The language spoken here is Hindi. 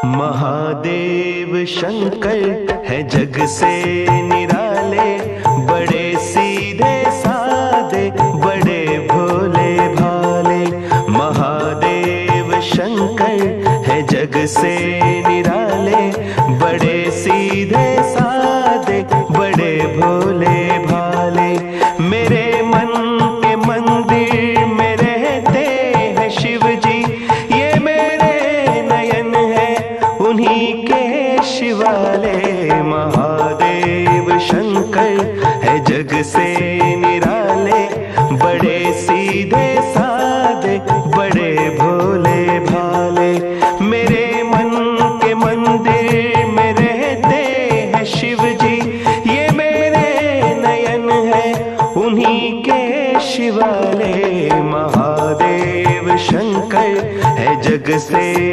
महादेव शंकर है जग से निराले, बड़े सीधे साधे बड़े भोले भाले। महादेव शंकर है जग से निराले, बड़े सीधे साधे बड़े भोले भाले। मेरे मन के मंदिर में रहते हैं शिव जी, ये मेरे नयन है उन्हीं के शिवाले। महादेव शंकर है जग से निराले, बड़े सीधे साधे बड़े भोले भाले। मेरे मन के मंदिर में रहते हैं शिव जी, ये मेरे नयन है उन्हीं के शिवाले। महादेव शंकर है जग से